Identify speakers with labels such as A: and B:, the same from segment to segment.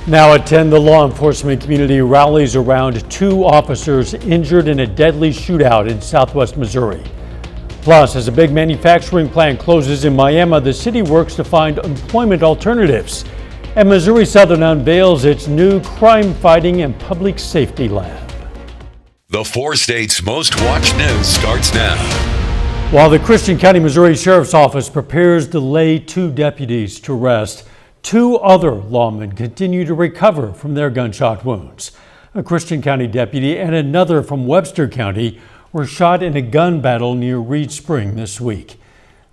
A: Now at 10, the law enforcement community rallies around 2 officers injured in a deadly shootout in southwest Missouri. Plus, as a big manufacturing plant closes in Miami, the city works to find employment alternatives. And Missouri Southern unveils its new crime-fighting and public safety lab.
B: The 4 states' most watched news starts now.
A: While the Christian County, Missouri Sheriff's Office prepares to lay 2 deputies to rest, 2 other lawmen continue to recover from their gunshot wounds. A Christian County deputy and another from Webster County were shot in a gun battle near Reed Spring this week.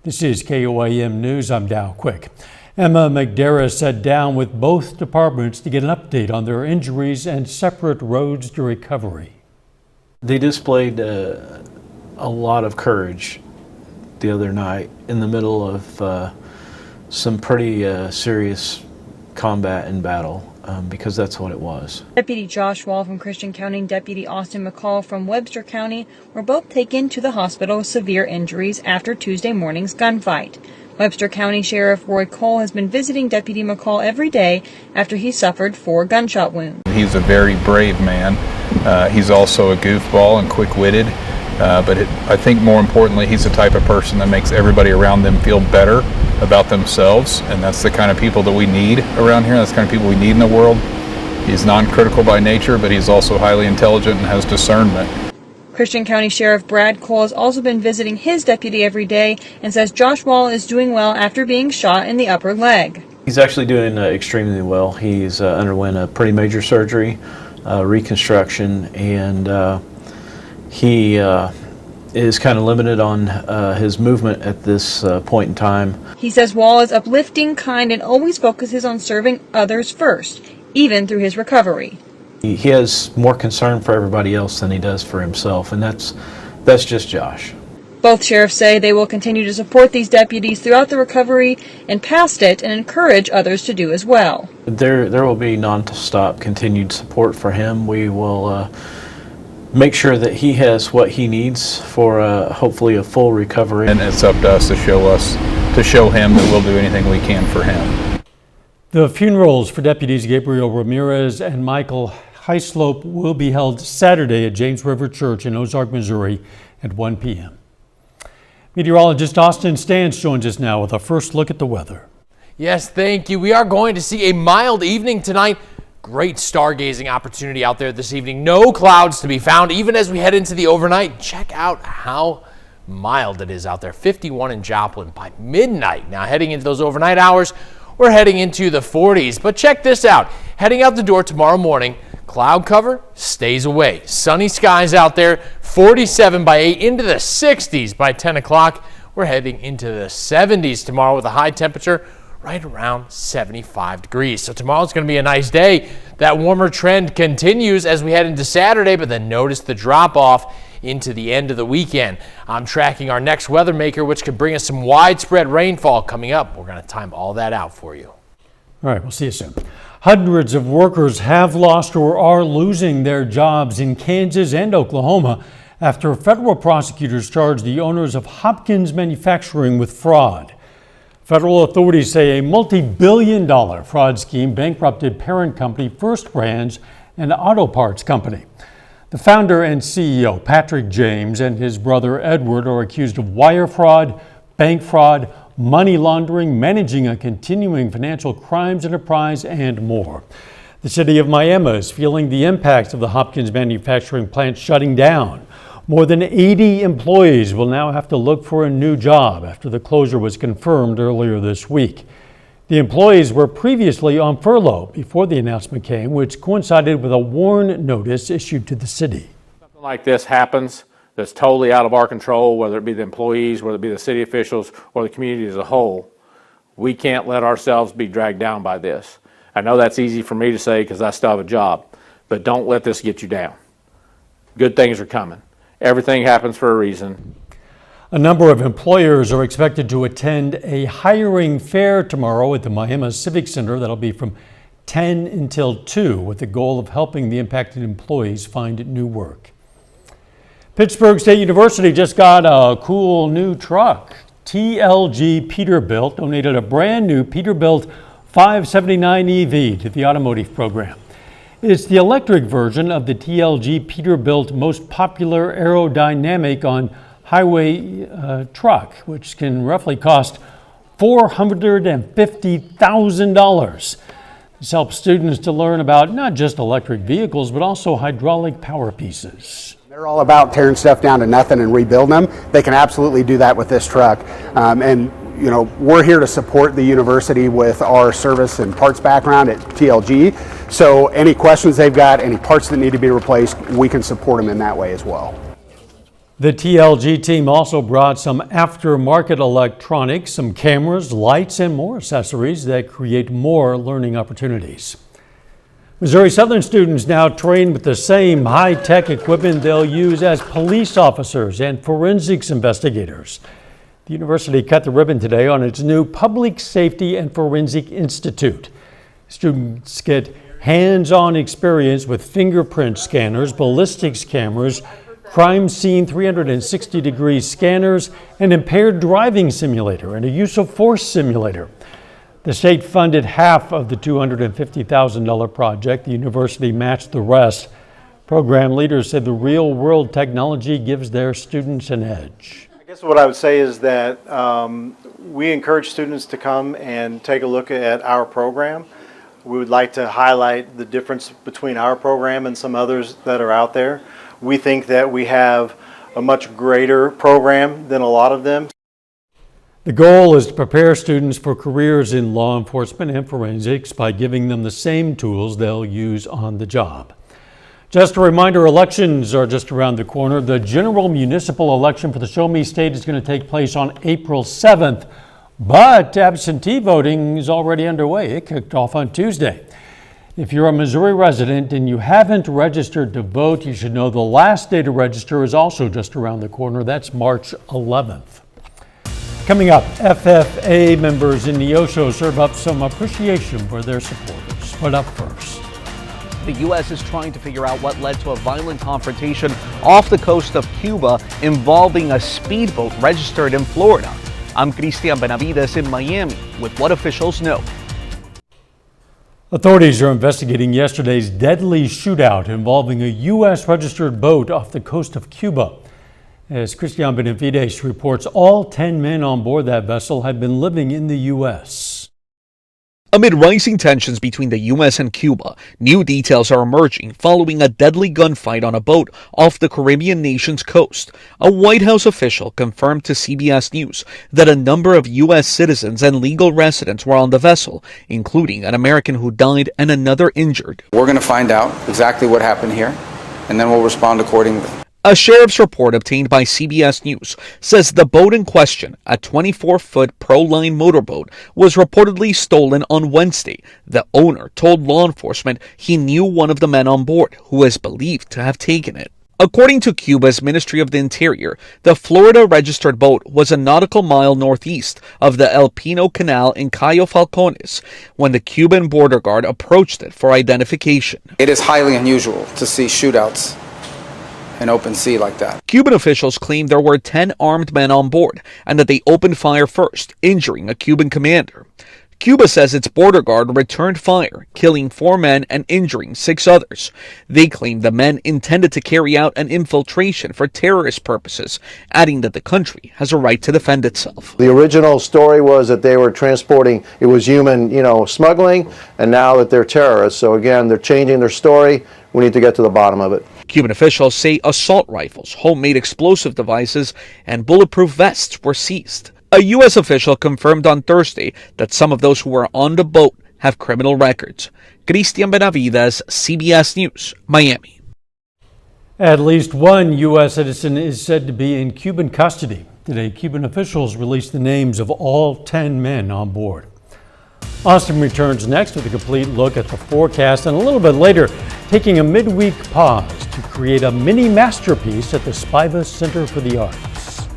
A: This is KOAM News. I'm Dow Quick. Emma McDara sat down with both departments to get an update on their injuries and separate roads to recovery.
C: They displayed a lot of courage the other night in the middle of some pretty serious combat and battle, because that's what it was.
D: Deputy Josh Wall from Christian County and Deputy Austin McCall from Webster County were both taken to the hospital with severe injuries after Tuesday morning's gunfight. Webster County Sheriff Roy Cole has been visiting Deputy McCall every day after he suffered 4 gunshot wounds.
E: He's a very brave man. He's also a goofball and quick-witted, but I think more importantly, he's the type of person that makes everybody around them feel better about themselves, and that's the kind of people that we need around here. That's the kind of people we need in the world. He's non-critical by nature, but he's also highly intelligent and has discernment.
D: Christian County Sheriff Brad Cole has also been visiting his deputy every day and says Josh Wall is doing well after being shot in the upper leg.
C: He's actually doing extremely well. He's underwent a pretty major surgery, reconstruction, and he is kind of limited on his movement at this point in time.
D: He says Wall is uplifting, kind, and always focuses on serving others first, even through his recovery.
C: He has more concern for everybody else than he does for himself, and that's just Josh.
D: Both sheriffs say they will continue to support these deputies throughout the recovery and past it and encourage others to do as well.
C: There will be non-stop continued support for him. We will make sure that he has what he needs for hopefully a full recovery.
E: And it's up to us to show him that we'll do anything we can for him.
A: The funerals for Deputies Gabriel Ramirez and Michael Hyslop will be held Saturday at James River Church in Ozark, Missouri at 1 p.m. Meteorologist Austin Stans joins us now with a first look at the weather.
F: Yes, thank you. We are going to see a mild evening tonight. Great stargazing opportunity out there this evening. No clouds to be found even as we head into the overnight. Check out how mild it is out there. 51 in Joplin by midnight. Now heading into those overnight hours, we're heading into the 40s. But check this out. Heading out the door tomorrow morning, cloud cover stays away. Sunny skies out there. 47 by 8 into the 60s by 10 o'clock. We're heading into the 70s tomorrow with a high temperature right around 75 degrees. So tomorrow's going to be a nice day. That warmer trend continues as we head into Saturday, but then notice the drop off into the end of the weekend. I'm tracking our next weather maker, which could bring us some widespread rainfall coming up. We're going to time all that out for you.
A: All right, we'll see you soon. Hundreds of workers have lost or are losing their jobs in Kansas and Oklahoma after federal prosecutors charged the owners of Hopkins Manufacturing with fraud. Federal authorities say a multi-billion-dollar fraud scheme bankrupted parent company First Brands, an auto parts company. The founder and CEO, Patrick James, and his brother Edward are accused of wire fraud, bank fraud, money laundering, managing a continuing financial crimes enterprise, and more. The city of Miami is feeling the impacts of the Hopkins manufacturing plant shutting down. More than 80 employees will now have to look for a new job after the closure was confirmed earlier this week. The employees were previously on furlough before the announcement came, which coincided with a warn notice issued to the city.
G: Something like this happens that's totally out of our control, whether it be the employees, whether it be the city officials, or the community as a whole. We can't let ourselves be dragged down by this. I know that's easy for me to say because I still have a job, but don't let this get you down. Good things are coming. Everything happens for a reason.
A: A number of employers are expected to attend a hiring fair tomorrow at the Miami Civic Center. That'll be from 10 until 2 with the goal of helping the impacted employees find new work. Pittsburgh State University just got a cool new truck. TLG Peterbilt donated a brand new Peterbilt 579 EV to the automotive program. It's the electric version of the TLG Peterbilt most popular aerodynamic on highway truck, which can roughly cost $450,000. This helps students to learn about not just electric vehicles, but also hydraulic power pieces.
H: They're all about tearing stuff down to nothing and rebuilding them. They can absolutely do that with this truck. And you know, we're here to support the university with our service and parts background at TLG. So any questions they've got, any parts that need to be replaced, we can support them in that way as well.
A: The TLG team also brought some aftermarket electronics, some cameras, lights, and more accessories that create more learning opportunities. Missouri Southern students now train with the same high-tech equipment they'll use as police officers and forensics investigators. The university cut the ribbon today on its new Public Safety and Forensic Institute. Students get hands-on experience with fingerprint scanners, ballistics cameras, crime scene 360-degree scanners, an impaired driving simulator, and a use of force simulator. The state funded half of the $250,000 project. The university matched the rest. Program leaders said the real-world technology gives their students an edge.
I: I guess what I would say is that we encourage students to come and take a look at our program. We would like to highlight the difference between our program and some others that are out there. We think that we have a much greater program than a lot of them.
A: The goal is to prepare students for careers in law enforcement and forensics by giving them the same tools they'll use on the job. Just a reminder, elections are just around the corner. The general municipal election for the Show Me State is going to take place on April 7th, but absentee voting is already underway. It kicked off on Tuesday. If you're a Missouri resident and you haven't registered to vote, you should know the last day to register is also just around the corner. That's March 11th. Coming up, FFA members in Neosho serve up some appreciation for their supporters. But up first,
J: the U.S. is trying to figure out what led to a violent confrontation off the coast of Cuba involving a speedboat registered in Florida. I'm Cristian Benavides in Miami with what officials know.
A: Authorities are investigating yesterday's deadly shootout involving a U.S. registered boat off the coast of Cuba. As Cristian Benavides reports, all 10 men on board that vessel had been living in the U.S.
J: Amid rising tensions between the U.S. and Cuba, new details are emerging following a deadly gunfight on a boat off the Caribbean nation's coast. A White House official confirmed to CBS News that a number of U.S. citizens and legal residents were on the vessel, including an American who died and another injured.
K: We're going to find out exactly what happened here, and then we'll respond accordingly.
J: A sheriff's report obtained by CBS News says the boat in question, a 24-foot Proline motorboat, was reportedly stolen on Wednesday. The owner told law enforcement he knew one of the men on board, who is believed to have taken it. According to Cuba's Ministry of the Interior, the Florida-registered boat was a nautical mile northeast of the El Pino Canal in Cayo Falcones when the Cuban border guard approached it for identification.
K: It is highly unusual to see shootouts in open sea like that.
J: Cuban officials claim there were 10 armed men on board and that they opened fire first, injuring a Cuban commander. Cuba says its border guard returned fire, killing 4 men and injuring 6 others. They claim the men intended to carry out an infiltration for terrorist purposes, adding that the country has a right to defend itself.
L: The original story was that they were transporting, it was human, smuggling, and now that they're terrorists. So again, they're changing their story. We need to get to the bottom of it.
J: Cuban officials say assault rifles, homemade explosive devices, and bulletproof vests were seized. A U.S. official confirmed on Thursday that some of those who were on the boat have criminal records. Cristian Benavides, CBS News, Miami.
A: At least one U.S. citizen is said to be in Cuban custody. Today, Cuban officials released the names of all 10 men on board. Austin returns next with a complete look at the forecast, and a little bit later, taking a midweek pause to create a mini masterpiece at the Spivak Center for the Arts.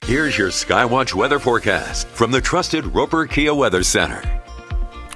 B: Here's your Skywatch weather forecast from the trusted Roper Kia Weather Center.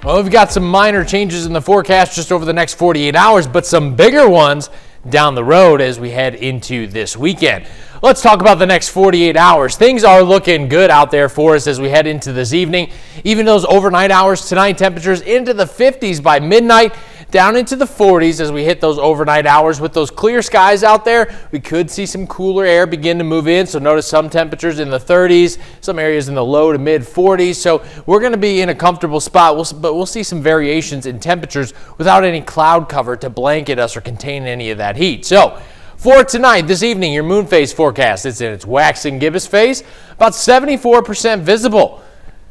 F: Well, we've got some minor changes in the forecast just over the next 48 hours, but some bigger ones down the road as we head into this weekend. let's talk about the next 48 hours. Things are looking good out there for us as we head into this evening. Even those overnight hours tonight, temperatures into the 50s by midnight, down into the 40s as we hit those overnight hours. With those clear skies out there, we could see some cooler air begin to move in. So notice some temperatures in the 30s, some areas in the low to mid 40s. So we're going to be in a comfortable spot, but we'll see some variations in temperatures without any cloud cover to blanket us or contain any of that heat. So for tonight, this evening, your moon phase forecast, it's in its waxing gibbous phase, about 74% visible.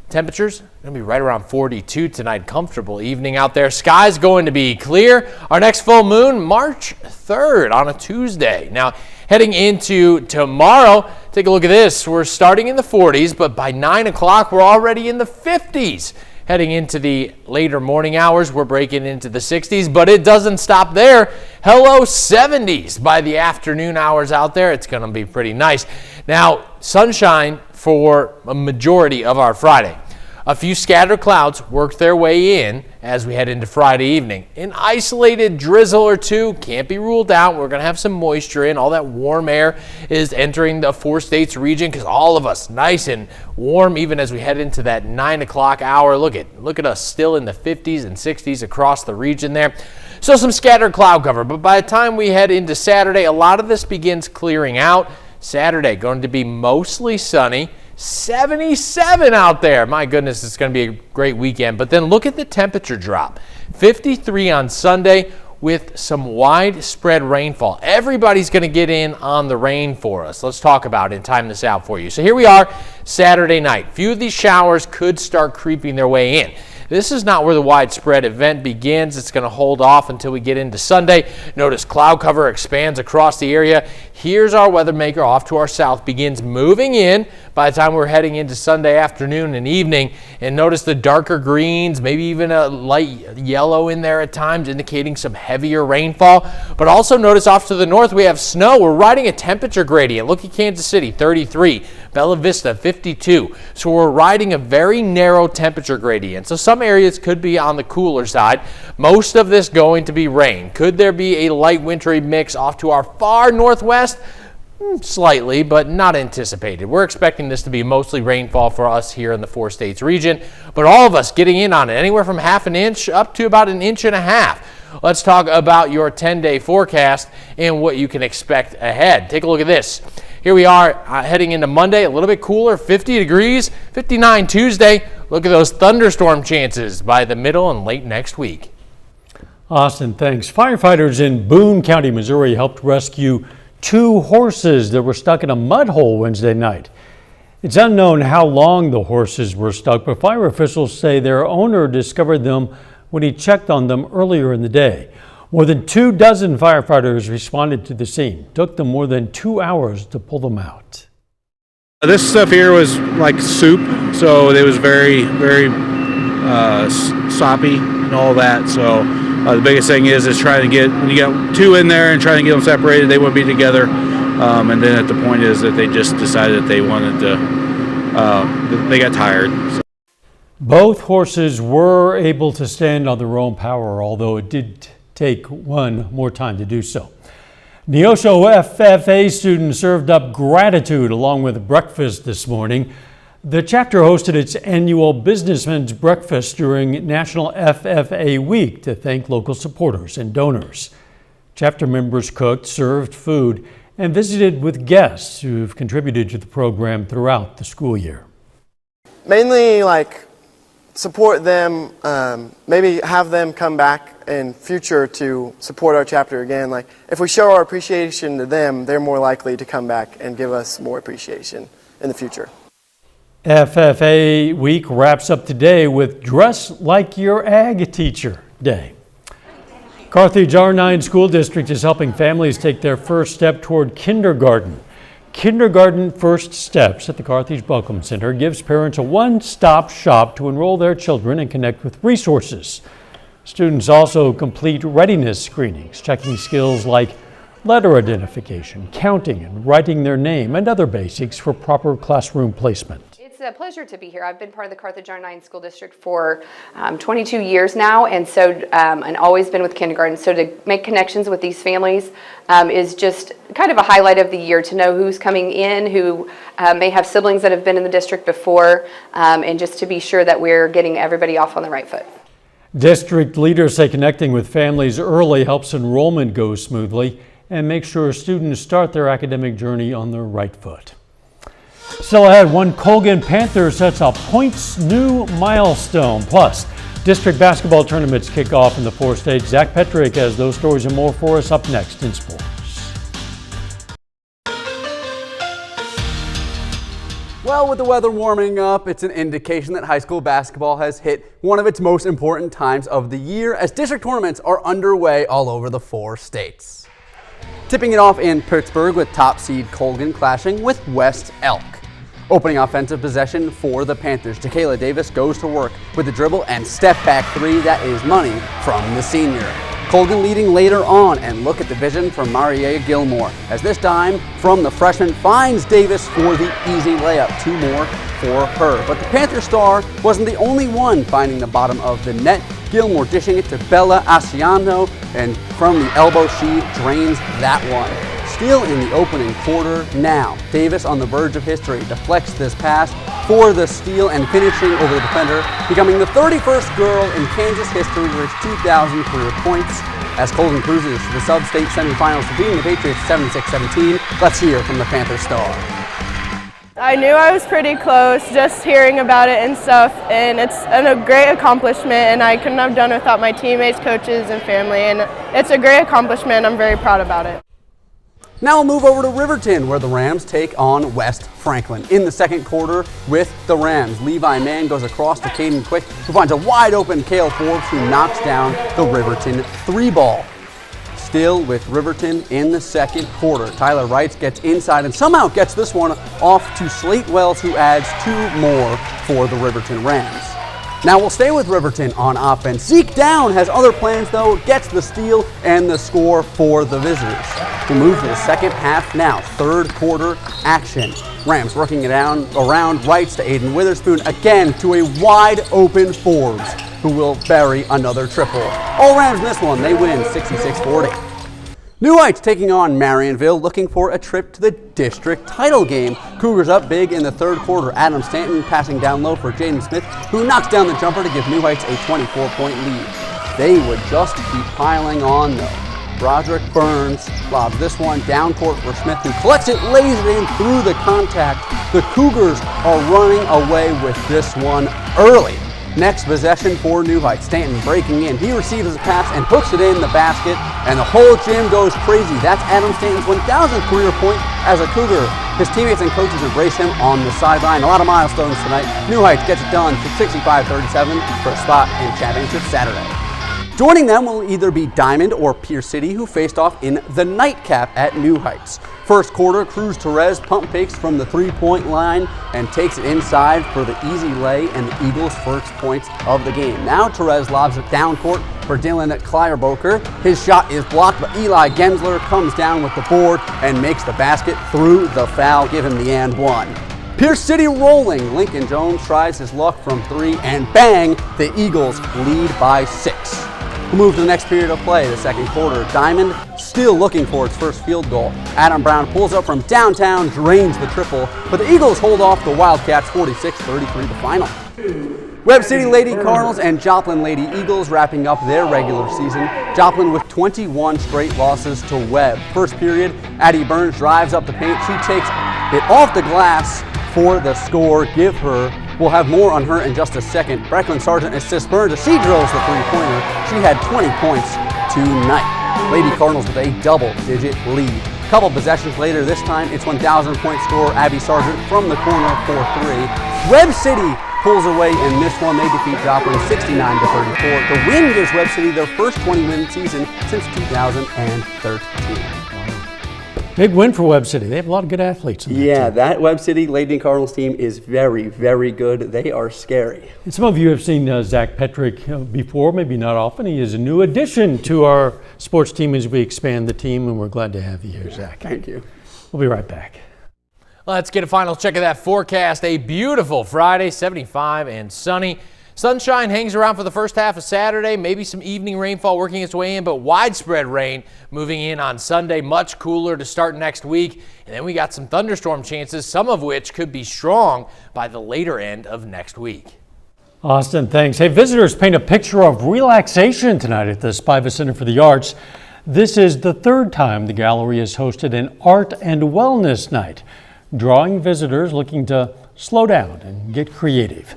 F: Temperatures going to be right around 42 tonight. Comfortable evening out there. Sky's going to be clear. Our next full moon, March 3rd on a Tuesday. Now, heading into tomorrow, take a look at this. We're starting in the 40s, but by 9 o'clock, we're already in the 50s. Heading into the later morning hours, we're breaking into the 60s, but it doesn't stop there. Hello, 70s by the afternoon hours out there. It's going to be pretty nice. Now, sunshine for a majority of our Friday. A few scattered clouds work their way in as we head into Friday evening. An isolated drizzle or two can't be ruled out. We're going to have some moisture in. All that warm air is entering the 4 states region because all of us nice and warm even as we head into that 9 o'clock hour. Look at us still in the 50s and 60s across the region there. So some scattered cloud cover, but by the time we head into Saturday, a lot of this begins clearing out. Saturday going to be mostly sunny. 77 out there. My goodness, it's going to be a great weekend. But then look at the temperature drop. 53 on Sunday with some widespread rainfall. Everybody's going to get in on the rain for us. Let's talk about it and time this out for you. So here we are, Saturday night. Few of these showers could start creeping their way in. This is not where the widespread event begins. It's going to hold off until we get into Sunday. Notice cloud cover expands across the area. Here's our weather maker off to our south, begins moving in by the time we're heading into Sunday afternoon and evening. And notice the darker greens, maybe even a light yellow in there at times, indicating some heavier rainfall. But also notice off to the north we have snow. We're riding a temperature gradient. Look at Kansas City, 33. Bella Vista, 52. So we're riding a very narrow temperature gradient. So some areas could be on the cooler side. Most of this going to be rain. Could there be a light wintry mix off to our far northwest? Slightly, but not anticipated. We're expecting this to be mostly rainfall for us here in the 4 states region, but all of us getting in on it, anywhere from half an inch up to about 1.5 inches. Let's talk about your 10-day forecast and what you can expect ahead. Take a look at this. Here we are heading into Monday, a little bit cooler, 50 degrees, 59 Tuesday. Look at those thunderstorm chances by the middle and late next week.
A: Austin, thanks. Firefighters in Boone County, Missouri helped rescue 2 horses that were stuck in a mud hole Wednesday night. It's unknown how long the horses were stuck, but fire officials say their owner discovered them when he checked on them earlier in the day. More than 24 firefighters responded to the scene. It took them more than 2 hours to pull them out.
M: This stuff here was like soup, so it was very, very soppy and all that. So the biggest thing is trying to get, when you got 2 in there and trying to get them separated, they wouldn't be together. And then at the point is that they just decided that they wanted to, they got tired. So.
A: Both horses were able to stand on their own power, although it did take one more time to do so. Neosho FFA students served up gratitude along with breakfast this morning. The chapter hosted its annual Businessmen's Breakfast during National FFA Week to thank local supporters and donors. Chapter members cooked, served food, and visited with guests who've contributed to the program throughout the school year.
N: Mainly support them, maybe have them come back in future to support our chapter again. If we show our appreciation to them, they're more likely to come back and give us more appreciation in the future.
A: FFA Week wraps up today with Dress Like Your Ag Teacher Day. Carthage R9 School District is helping families take their first step toward kindergarten. Kindergarten First Steps at the Carthage Welcome Center gives parents a one-stop shop to enroll their children and connect with resources. Students also complete readiness screenings, checking skills like letter identification, counting and writing their name, and other basics for proper classroom placement.
O: It's a pleasure to be here. I've been part of the Carthage R9 School District for 22 years now, and so and always been with kindergarten. So to make connections with these families is just kind of a highlight of the year, to know who's coming in, who may have siblings that have been in the district before, and just to be sure that we're getting everybody off on the right foot.
A: District leaders say connecting with families early helps enrollment go smoothly and make sure students start their academic journey on the right foot. Still ahead, one Colgan Panther sets a points new milestone. Plus, district basketball tournaments kick off in the 4 states. Zach Petrick has those stories and more for us up next in sports.
P: Well, with the weather warming up, it's an indication that high school basketball has hit one of its most important times of the year, as district tournaments are underway all over the 4 states. Tipping it off in Pittsburgh with top seed Colgan clashing with West Elk. Opening offensive possession for the Panthers. Jacayla Davis goes to work with the dribble and step back 3. That is money from the senior. Colgan leading later on, and look at the vision from Maria Gilmore, as this dime from the freshman finds Davis for the easy layup. 2 more for her. But the Panther star wasn't the only one finding the bottom of the net. Gilmore dishing it to Bella Asiano, and from the elbow she drains that one. Still in the opening quarter now. Davis on the verge of history deflects this pass for the steal and finishing over the defender, becoming the 31st girl in Kansas history to reach 2,000 career points as Colgan cruises to the sub-state semifinals, defeating the Patriots 76-17. Let's hear from the Panther star.
Q: I knew I was pretty close, just hearing about it and stuff, and it's a great accomplishment, and I couldn't have done it without my teammates, coaches, and family, and it's a great accomplishment. I'm very proud about it.
P: Now we'll move over to Riverton, where the Rams take on West Franklin. In the second quarter with the Rams, Levi Mann goes across to Caden Quick, who finds a wide open Cale Forbes, who knocks down the Riverton 3-ball. Still with Riverton in the second quarter, Tyler Wrights gets inside and somehow gets this one off to Slate Wells, who adds 2 more for the Riverton Rams. Now we'll stay with Riverton on offense. Zeke Down has other plans though, gets the steal and the score for the visitors. We move to the second half now, third quarter action. Rams working it around Wrights to Aiden Witherspoon, again to a wide open Forbes, who will bury another triple. All Rams miss one, they win 66-40. New Heights taking on Marionville, looking for a trip to the district title game. Cougars up big in the third quarter. Adam Stanton passing down low for Jaden Smith, who knocks down the jumper to give New Heights a 24-point lead. They would just keep piling on though. Broderick Burns lobs this one down court for Smith, who collects it, lays it in through the contact. The Cougars are running away with this one early. Next possession for New Heights. Stanton breaking in. He receives a pass and hooks it in the basket, and the whole gym goes crazy. That's Adam Stanton's 1,000th career point as a Cougar. His teammates and coaches embrace him on the sideline. A lot of milestones tonight. New Heights gets it done to 65-37 for a spot in championship Saturday. Joining them will either be Diamond or Pierce City, who faced off in the nightcap at New Heights. First quarter, Cruz Torres pump fakes from the 3-point line and takes it inside for the easy lay and the Eagles' first points of the game. Now Torres lobs it down court for Dylan Kleierboker. His shot is blocked, but Eli Gensler comes down with the board and makes the basket through the foul, give him the and one. Pierce City rolling. Lincoln Jones tries his luck from 3, and bang, the Eagles lead by 6. We'll move to the next period of play, the second quarter. Diamond still looking for its first field goal. Adam Brown pulls up from downtown, drains the triple, but the Eagles hold off the Wildcats 46-33 the final. Webb City Lady Cardinals and Joplin Lady Eagles wrapping up their regular season. Joplin with 21 straight losses to Webb. First period, Addie Burns drives up the paint. She takes it off the glass for the score. We'll have more on her in just a second. Brecklin Sargent assists Burns as she drills the 3-pointer. She had 20 points tonight. Lady Cardinals with a double-digit lead. A couple possessions later, this time it's 1,000-point scorer Abby Sargent from the corner for 3. Webb City pulls away in this one. They defeat Joplin 69-34. The win gives Webb City their first 20-win season since 2013.
A: Big win for Webb City. They have a lot of good athletes in that team.
P: That Webb City Lady Cardinals team is very, very good. They are scary.
A: And some of you have seen Zach Petrick before, maybe not often. He is a new addition to our sports team as we expand the team, and we're glad to have you here, Zach.
P: Thank you.
A: We'll be right back.
F: Let's get a final check of that forecast. A beautiful Friday, 75 and sunny. Sunshine hangs around for the first half of Saturday, maybe some evening rainfall working its way in, but widespread rain moving in on Sunday, much cooler to start next week. And then we got some thunderstorm chances, some of which could be strong by the later end of next week.
A: Austin, thanks. Hey, visitors paint a picture of relaxation tonight at the Spiva Center for the Arts. This is the third time the gallery has hosted an art and wellness night, drawing visitors looking to slow down and get creative.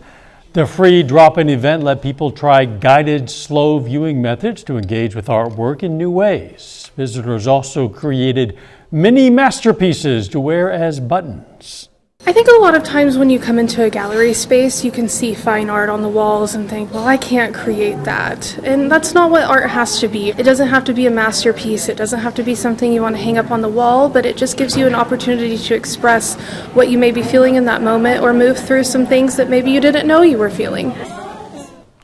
A: The free drop-in event let people try guided slow viewing methods to engage with artwork in new ways. Visitors also created mini masterpieces to wear as buttons.
R: I think a lot of times when you come into a gallery space, you can see fine art on the walls and think, well, I can't create that. And that's not what art has to be. It doesn't have to be a masterpiece. It doesn't have to be something you want to hang up on the wall, but it just gives you an opportunity to express what you may be feeling in that moment or move through some things that maybe you didn't know you were feeling.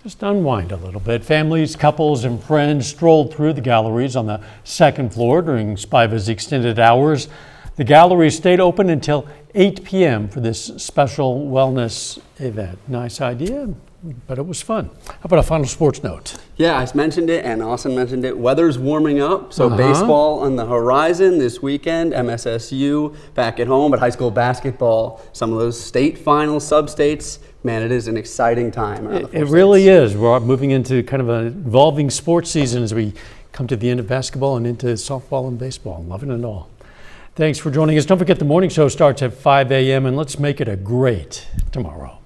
A: Just unwind a little bit. Families, couples, and friends strolled through the galleries on the second floor during Spiva's extended hours. The gallery stayed open until 8 p.m. for this special wellness event. Nice idea, but it was fun. How about a final sports note?
P: Yeah, I mentioned it and Austin mentioned it. Weather's warming up, so baseball on the horizon this weekend, MSSU back at home, but high school basketball, some of those state finals, sub-states. Man, it is an exciting time.
A: It really is. We're moving into kind of an evolving sports season as we come to the end of basketball and into softball and baseball. Loving it all. Thanks for joining us. Don't forget the morning show starts at 5 a.m. and let's make it a great tomorrow.